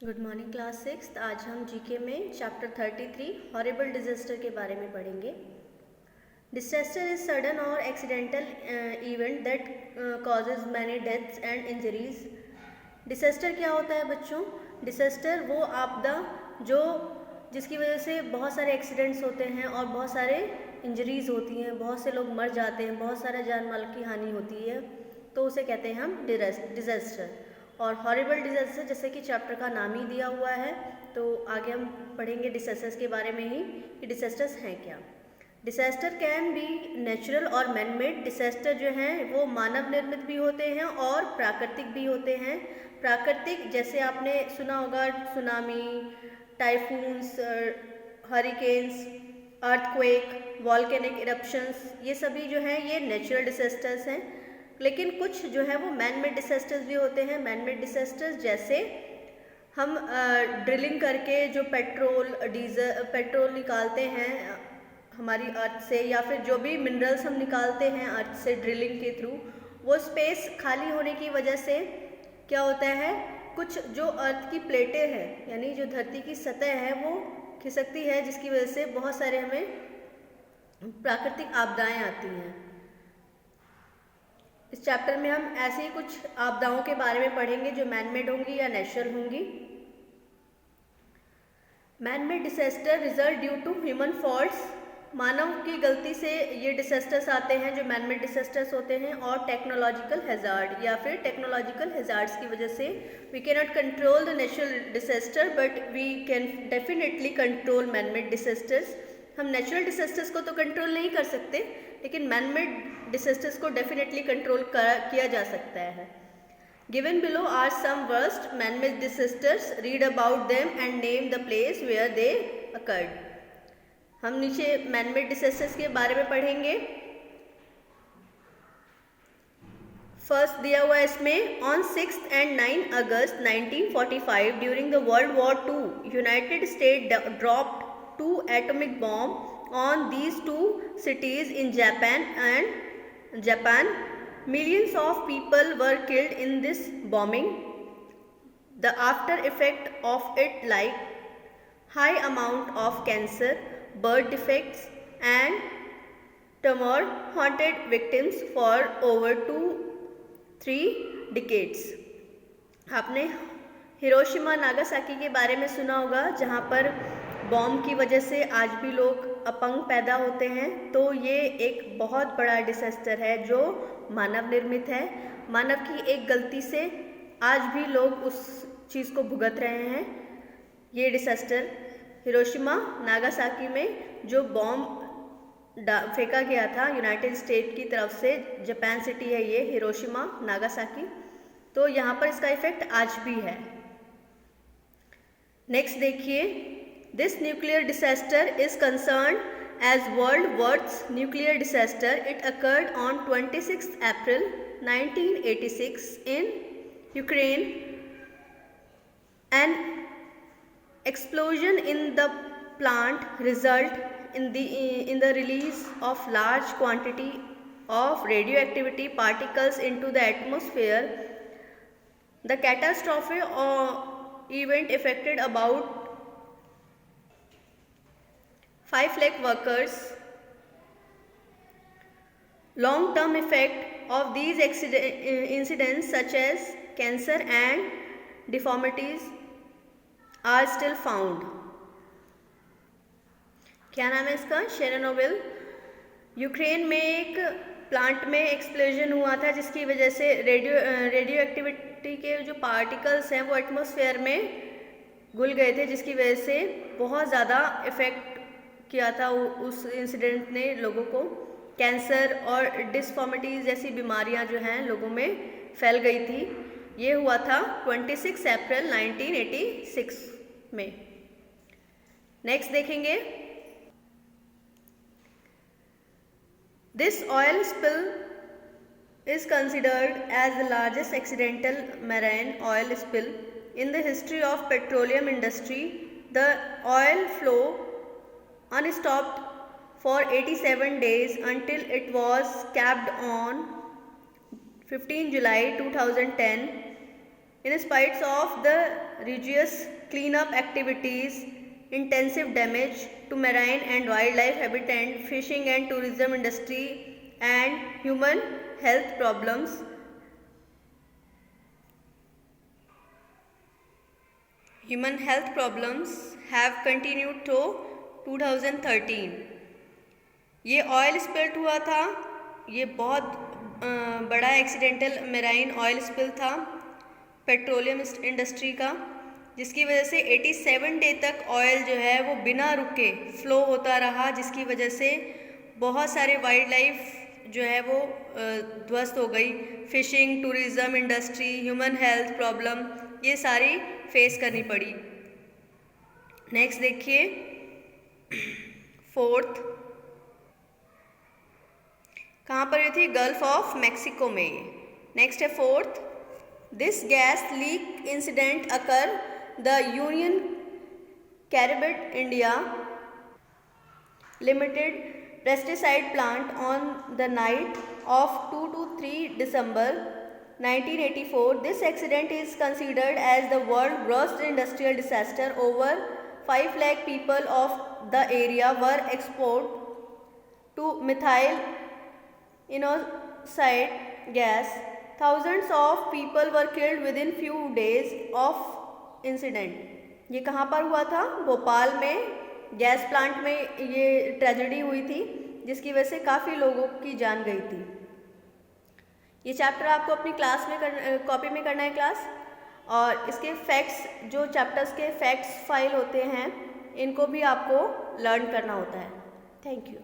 Good morning class 6। आज हम GK में चैप्टर 33 हॉरिबल डिजास्टर के बारे में पढ़ेंगे। डिजास्टर इज सडन और accidental event that causes many deaths and injuries. Disaster क्या होता है बच्चों? डिजास्टर वो आपदा जो जिसकी वजह से बहुत सारे एक्सीडेंट्स होते हैं और बहुत सारे इंजरीज होती हैं, बहुत से लोग मर जाते हैं, बहुत सारा जान माल की हानि होती है, तो उसे कहते हैं हम डिजास्टर। और हॉरिबल डिजास्टर जैसे कि चैप्टर का नाम ही दिया हुआ है, तो आगे हम पढ़ेंगे डिजास्टर्स के बारे में ही कि डिजास्टर्स हैं क्या। डिजास्टर कैन बी नेचुरल और मैन मेड। डिजास्टर जो हैं वो मानव निर्मित भी होते हैं और प्राकृतिक भी होते हैं। प्राकृतिक जैसे आपने सुना होगा tsunami, typhoons, hurricanes, earthquake, volcanic eruptions, ये सभी जो हैं ये नेचुरल डिजास्टर्स हैं। लेकिन कुछ जो है वो मैन मेड डिजास्टर्स भी होते हैं। मैन मेड डिजास्टर्स जैसे हम ड्रिलिंग करके जो पेट्रोल निकालते हैं हमारी अर्थ से, या फिर जो भी मिनरल्स हम निकालते हैं अर्थ से ड्रिलिंग के थ्रू, वो स्पेस खाली होने की वजह से क्या होता है, कुछ जो अर्थ की प्लेटें हैं यानी जो धरती की सतह है वो खिसकती है, जिसकी वजह से बहुत सारे हमें प्राकृतिक आपदाएं आती हैं। इस चैप्टर में हम ऐसे ही कुछ आपदाओं के बारे में पढ़ेंगे जो मैनमेड होंगी या नेचुरल होंगी। Manmade disaster result due to human faults. मानव की गलती से ये डिजास्टर्स आते हैं जो मैनमेड डिजास्टर्स होते हैं। और टेक्नोलॉजिकल हैजार्ड या फिर टेक्नोलॉजिकल हैजार्ड्स की वजह से we can not control the natural disaster but we can definitely control manmade disasters. हम नेचुरल डिजास्टर्स को तो कंट्रोल नहीं कर सकते, लेकिन मैनमेड डिजास्टर्स को डेफिनेटली कंट्रोल किया जा सकता है। Given below are some worst manmade disasters, read about them and name the place where they occurred. हम नीचे मैनमेड डिजास्टर्स के बारे में पढ़ेंगे। फर्स्ट दिया हुआ है इसमें, on 6 and 9 August 1945 during the world war II United state dropped 2 atomic bombs on these 2 cities in Japan. Millions of people were killed in this bombing. The after effect of it, like high amount of cancer, birth defects and tumor, haunted victims for over 2-3 decades. आपने Hiroshima Nagasaki के बारे में सुना होगा, जहाँ पर bomb की वजह से आज भी लोग अपंग पैदा होते हैं। तो ये एक बहुत बड़ा डिजास्टर है जो मानव निर्मित है। मानव की एक गलती से आज भी लोग उस चीज़ को भुगत रहे हैं। ये डिजास्टर हिरोशिमा नागासाकी में जो बॉम्ब फेंका गया था यूनाइटेड स्टेट की तरफ से, जापान सिटी है ये हिरोशिमा नागासाकी, तो यहाँ पर इसका इफेक्ट आज भी है। नेक्स्ट देखिए, This nuclear disaster is concerned as world worst nuclear disaster. It occurred on 26 April 1986 in Ukraine. An explosion in the plant resulted in the release of large quantity of radioactivity particles into the atmosphere. The catastrophic event affected about 5 lakh workers. Long-term effect of these incidents such as cancer and deformities are still found. क्या नाम है इसका? शेरनोबिल। Ukraine में एक plant में explosion हुआ था, जिसकी वजह से रेडियो एक्टिविटी के जो पार्टिकल्स हैं वो एटमॉस्फेयर में घुल गए थे, जिसकी वजह से बहुत ज़्यादा इफेक्ट किया था उस इंसिडेंट ने लोगों को। कैंसर और डिसफॉर्मिटीज़ जैसी बीमारियां जो हैं लोगों में फैल गई थी। ये हुआ था 26 अप्रैल 1986 में। नेक्स्ट देखेंगे, this oil spill is considered as the largest accidental marine oil spill in the history of petroleum industry. The oil flow unstopped for 87 days until it was capped on 15 July 2010. In spite of the rigorous cleanup activities, intensive damage to marine and wildlife habitat, fishing and tourism industry, and human health problems. Human health problems have continued to 2013. ये oil spill हुआ था, ये बहुत बड़ा accidental marine oil spill था petroleum industry का, जिसकी वजह से 87 डे तक ऑयल जो है वो बिना रुके फ्लो होता रहा, जिसकी वजह से बहुत सारे वाइल्ड लाइफ जो है वो ध्वस्त हो गई। Fishing, tourism industry, human health problem, ये सारी फेस करनी पड़ी। नेक्स्ट देखिए 4th, कहाँ पर ये थी? गल्फ ऑफ मैक्सिको में। नेक्स्ट है 4th, this gas leak incident occur the Union Carbide India Limited pesticide plant on the night of 2 to 3 December 1984. This accident is considered as the world's worst industrial disaster. Over 5 lakh people of the area were exposed to methyl inosite gas. Thousands of people were killed within few days of incident. ये कहाँ पर हुआ था? भोपाल में gas plant में ये tragedy हुई थी, जिसकी वजह से काफ़ी लोगों की जान गई थी। ये चैप्टर आपको अपनी क्लास में कॉपी में करना है क्लास, और इसके फैक्ट्स, जो चैप्टर्स के फैक्ट्स फाइल होते हैं, इनको भी आपको लर्न करना होता है। Thank you.